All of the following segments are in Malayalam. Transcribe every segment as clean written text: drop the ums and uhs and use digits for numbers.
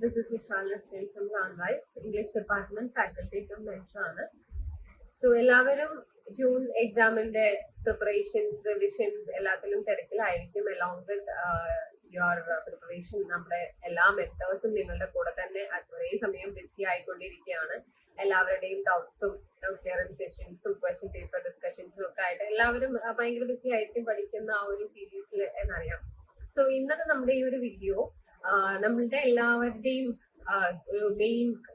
this is Vishal Nasreen from Ranwise, English Department Faculty from Mentor. So, എല്ലാവരും ജൂൺ എക്സാമിന്റെ പ്രിപ്പറേഷൻസ് റിവിഷൻസ് എല്ലാത്തിലും തിരക്കിലായിരിക്കും. അലോങ് വിത്ത് യുവർ പ്രിപ്പറേഷൻ നമ്മുടെ എല്ലാ മെത്തേഡ്സും നിങ്ങളുടെ കൂടെ തന്നെ ഒരേ സമയം ബിസി ആയിക്കൊണ്ടിരിക്കുകയാണ്. എല്ലാവരുടെയും ഡൗട്ട്സും ക്ലിയറൻസ് സെഷൻസും ക്വസ്റ്റ്യൻ പേപ്പർ ഡിസ്കഷൻസും ഒക്കെ ആയിട്ട് എല്ലാവരും ഭയങ്കര ബിസി ആയിരിക്കും പഠിക്കുന്ന ആ ഒരു സീരീസിൽ എന്നറിയാം. സോ ഇന്നത്തെ നമ്മുടെ ഈ ഒരു വീഡിയോ നമ്മളുടെ എല്ലാവരുടെയും ഒരു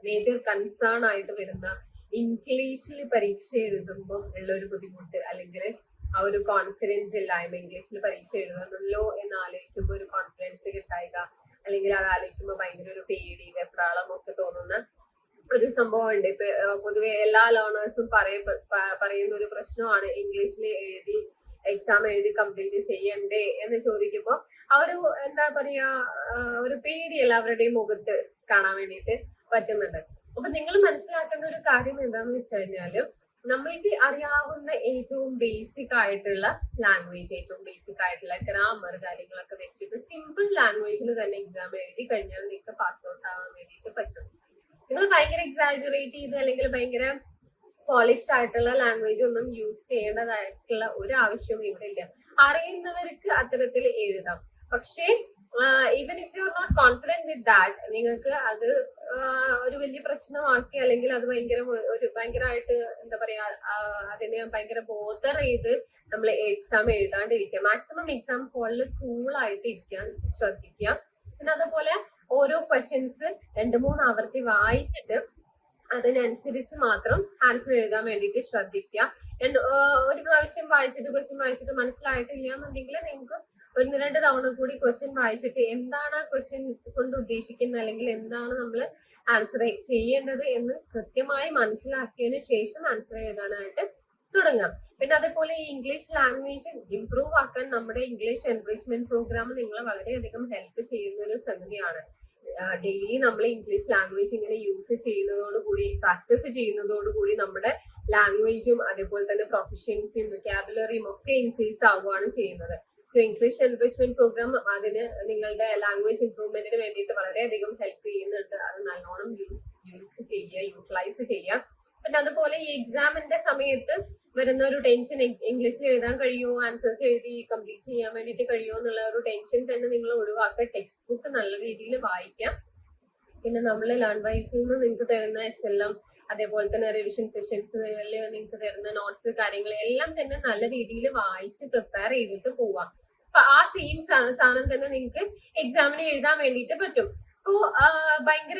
മേജർ കൺസേൺ ആയിട്ട് വരുന്ന ഇംഗ്ലീഷിൽ പരീക്ഷ എഴുതുമ്പോൾ ഉള്ള ഒരു ബുദ്ധിമുട്ട്, അല്ലെങ്കിൽ ആ ഒരു കോൺഫിഡൻസ് ഇല്ലായ്മ, ഇംഗ്ലീഷിൽ പരീക്ഷ എഴുതണമല്ലോ എന്ന് ആലോചിക്കുമ്പോൾ ഒരു കോൺഫിഡൻസ് കിട്ടായിക, അല്ലെങ്കിൽ അത് ആലോചിക്കുമ്പോൾ ഭയങ്കര ഒരു പേടി വെപ്രാളം ഒക്കെ തോന്നുന്ന ഒരു സംഭവം ഉണ്ട്. ഇപ്പൊ പൊതുവെ എല്ലാ ലേണേഴ്സും പറയുന്ന ഒരു പ്രശ്നമാണ് ഇംഗ്ലീഷിൽ എക്സാം എഴുതി കംപ്ലീറ്റ് ചെയ്യണ്ടേ എന്ന് ചോദിക്കുമ്പോൾ ആ ഒരു എന്താ പറയാ ഒരു പേടി എല്ലാവരുടെയും മുഖത്ത് കാണാൻ വേണ്ടിയിട്ട് പറ്റുന്നുണ്ട്. അപ്പൊ നിങ്ങൾ മനസ്സിലാക്കേണ്ട ഒരു കാര്യം എന്താണെന്ന് വെച്ച് കഴിഞ്ഞാല്, നമ്മൾക്ക് അറിയാവുന്ന ഏറ്റവും ബേസിക് ആയിട്ടുള്ള ലാംഗ്വേജ്, ഏറ്റവും ബേസിക് ആയിട്ടുള്ള ഗ്രാമർ കാര്യങ്ങളൊക്കെ വെച്ചിട്ട് സിമ്പിൾ ലാംഗ്വേജിൽ തന്നെ എക്സാം എഴുതി കഴിഞ്ഞാൽ നിങ്ങൾക്ക് പാസ് ഔട്ട് ആവാൻ വേണ്ടിയിട്ട് പറ്റും. നിങ്ങൾ ഭയങ്കര എക്സാജുറേറ്റ് ചെയ്ത് അല്ലെങ്കിൽ ഭയങ്കര പോളിഷ്ഡ് ആയിട്ടുള്ള ലാംഗ്വേജ് ഒന്നും യൂസ് ചെയ്യേണ്ടതായിട്ടുള്ള ഒരു ആവശ്യവും ഇവിടെ ഇല്ല. അറിയുന്നവർക്ക് അത്തരത്തിൽ എഴുതാം. പക്ഷേ even if you are not confident with that, നിങ്ങൾക്ക് അത് ഒരു വലിയ പ്രശ്നമാക്കി, അല്ലെങ്കിൽ അത് ഭയങ്കരമായിട്ട് എന്താ പറയാ അതിനെ ഭയങ്കര ബോധർ ചെയ്ത് നമ്മൾ എക്സാം എഴുതാണ്ടിരിക്കുക. മാക്സിമം എക്സാം ഹാളിൽ കൂളായിട്ട് ഇരിക്കാൻ ശ്രദ്ധിക്കുക. പിന്നെ അതുപോലെ ഓരോ ക്വസ്റ്റ്യൻസ് 2-3 ആവർത്തി വായിച്ചിട്ട് അതിനനുസരിച്ച് മാത്രം ആൻസർ എഴുതാൻ വേണ്ടിയിട്ട് ശ്രദ്ധിക്കുക. ഒരു പ്രാവശ്യം ക്വസ്റ്റ്യൻ വായിച്ചിട്ട് മനസ്സിലായിട്ടില്ല എന്നുണ്ടെങ്കിൽ നിങ്ങൾക്ക് 1-2 തവണ കൂടി ക്വസ്റ്റ്യൻ വായിച്ചിട്ട് എന്താണ് ആ ക്വസ്റ്റ്യൻ കൊണ്ട് ഉദ്ദേശിക്കുന്നത്, അല്ലെങ്കിൽ എന്താണ് നമ്മൾ ആൻസർ ചെയ്യേണ്ടത് എന്ന് കൃത്യമായി മനസ്സിലാക്കിയതിന് ശേഷം ആൻസർ എഴുതാനായിട്ട് തുടങ്ങാം. പിന്നെ അതേപോലെ ഈ ഇംഗ്ലീഷ് ലാംഗ്വേജ് ഇംപ്രൂവ് ആക്കാൻ നമ്മുടെ ഇംഗ്ലീഷ് എൻറിച്ച്മെന്റ് പ്രോഗ്രാം നിങ്ങളെ വളരെയധികം ഹെൽപ്പ് ചെയ്യുന്ന ഒരു സംഗതിയാണ്. ഡെയിലി നമ്മൾ ഇംഗ്ലീഷ് ലാംഗ്വേജ് ഇങ്ങനെ യൂസ് ചെയ്യുന്നതോടുകൂടി, പ്രാക്ടീസ് ചെയ്യുന്നതോടുകൂടി നമ്മുടെ ലാംഗ്വേജും അതേപോലെ തന്നെ പ്രൊഫഷ്യൻസിയും വൊക്കാബുലറിയും ഒക്കെ ഇൻക്രീസ് ആവുകയാണ് ചെയ്യുന്നത്. സോ ഇംഗ്ലീഷ് എൻറിച്ച്മെന്റ് പ്രോഗ്രാം അതിന് നിങ്ങളുടെ ലാംഗ്വേജ് ഇംപ്രൂവ്മെന്റിന് വേണ്ടിയിട്ട് വളരെയധികം ഹെൽപ്പ് ചെയ്യുന്നുണ്ട്. അത് നല്ലോണം യൂട്ടിലൈസ് ചെയ്യുക. പിന്നെ അതുപോലെ ഈ എക്സാമിന്റെ സമയത്ത് വരുന്ന ഒരു ടെൻഷൻ, ഇംഗ്ലീഷിൽ എഴുതാൻ കഴിയുമോ, ആൻസേഴ്സ് എഴുതി കംപ്ലീറ്റ് ചെയ്യാൻ വേണ്ടിയിട്ട് കഴിയുമോ എന്നുള്ള ഒരു ടെൻഷൻ തന്നെ നിങ്ങൾ ഒഴിവാക്കുക. ടെക്സ്റ്റ് ബുക്ക് നല്ല രീതിയിൽ വായിക്കാം. പിന്നെ നമ്മൾ ലേൺവൈസിൽ നിന്ന് നിങ്ങൾക്ക് തരുന്ന SLM, അതേപോലെ തന്നെ റിവിഷൻ സെഷൻസിൽ നിങ്ങൾക്ക് തരുന്ന നോട്ട്സ് കാര്യങ്ങൾ എല്ലാം തന്നെ നല്ല രീതിയിൽ വായിച്ച് പ്രിപ്പയർ ചെയ്തിട്ട് പോവാം. അപ്പൊ ആ സെയിം സാധനം തന്നെ നിങ്ങൾക്ക് എക്സാമിന് എഴുതാൻ വേണ്ടിയിട്ട് പറ്റും. അപ്പോൾ ഭയങ്കര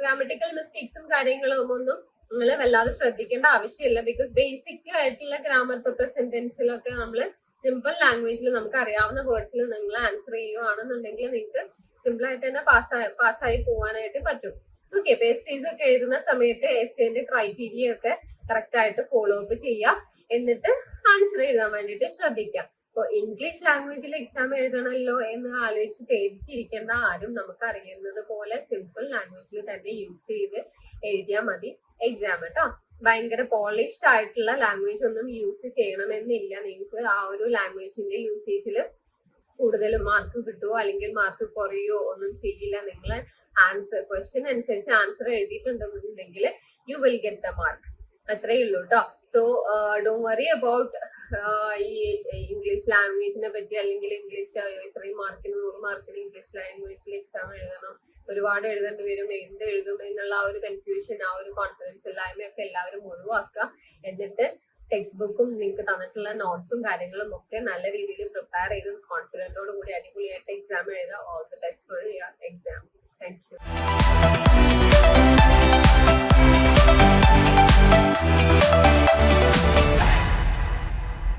ഗ്രാമറ്റിക്കൽ മിസ്റ്റേക്സും കാര്യങ്ങളും ഒന്നും നിങ്ങൾ വല്ലാതെ ശ്രദ്ധിക്കേണ്ട ആവശ്യമില്ല. ബിക്കോസ് ബേസിക് ആയിട്ടുള്ള ഗ്രാമർ പേപ്പർ സെന്റൻസിലൊക്കെ നമ്മൾ സിമ്പിൾ ലാംഗ്വേജിൽ നമുക്ക് അറിയാവുന്ന വേർഡ്സിൽ നിങ്ങൾ ആൻസർ ചെയ്യുകയാണെന്നുണ്ടെങ്കിൽ നിങ്ങൾക്ക് സിമ്പിൾ ആയിട്ട് തന്നെ പാസ്സായി പോകാനായിട്ട് പറ്റും. ഓക്കെ, ഇപ്പൊ എസ്സേസ് ഒക്കെ എഴുതുന്ന സമയത്ത് എസ്സേന്റെ ക്രൈറ്റീരിയ ഒക്കെ കറക്റ്റ് ആയിട്ട് ഫോളോ അപ്പ് ചെയ്യുക. എന്നിട്ട് ആൻസർ എഴുതാൻ വേണ്ടിയിട്ട് ശ്രദ്ധിക്കാം. അപ്പോൾ ഇംഗ്ലീഷ് ലാംഗ്വേജിൽ എക്സാം എഴുതണമല്ലോ എന്ന് ആലോചിച്ച് പേടിച്ചിരിക്കേണ്ട ആരും, നമുക്ക് അറിയുന്നത് പോലെ സിമ്പിൾ ലാംഗ്വേജിൽ തന്നെ യൂസ് ചെയ്ത് എഴുതിയാൽ മതി എക്സാം കേട്ടോ. ഭയങ്കര പോളിഷ്ഡ് ആയിട്ടുള്ള ലാംഗ്വേജ് ഒന്നും യൂസ് ചെയ്യണമെന്നില്ല. നിങ്ങൾക്ക് ആ ഒരു ലാംഗ്വേജിന്റെ യൂസേജിൽ കൂടുതൽ മാർക്ക് കിട്ടുമോ അല്ലെങ്കിൽ മാർക്ക് കുറയോ ഒന്നും ചെയ്യില്ല. നിങ്ങൾ ക്വസ്റ്റ്യൻ അനുസരിച്ച് ആൻസർ എഴുതിയിട്ടുണ്ടെന്നുണ്ടെങ്കിൽ you will get the mark. അത്രയേ ഉള്ളൂ കേട്ടോ. സോ ഡോണ്ട് വറി അബൌട്ട് ഈ ഇംഗ്ലീഷ് ലാംഗ്വേജിനെ പറ്റി, അല്ലെങ്കിൽ ഇംഗ്ലീഷ് ഇത്രയും മാർക്കിന് 100 മാർക്കിന് ഇംഗ്ലീഷ് ലാംഗ്വേജിൽ എക്സാം എഴുതണം, ഒരുപാട് എഴുതേണ്ടി വരും, എന്ത് എഴുതും എന്നുള്ള ആ ഒരു കൺഫ്യൂഷൻ, ആ ഒരു കോൺഫിഡൻസ് ഇല്ലായ്മയൊക്കെ എല്ലാവരും ഒഴിവാക്കുക. എന്നിട്ട് ടെക്സ്റ്റ് ബുക്കും നിങ്ങൾക്ക് തന്നിട്ടുള്ള നോട്ട്സും കാര്യങ്ങളും ഒക്കെ നല്ല രീതിയിൽ പ്രിപ്പയർ ചെയ്ത് കോൺഫിഡൻറ്റോട് കൂടി അടിപൊളിയായിട്ട് എക്സാം എഴുതുക. All the best for your exams. Thank you.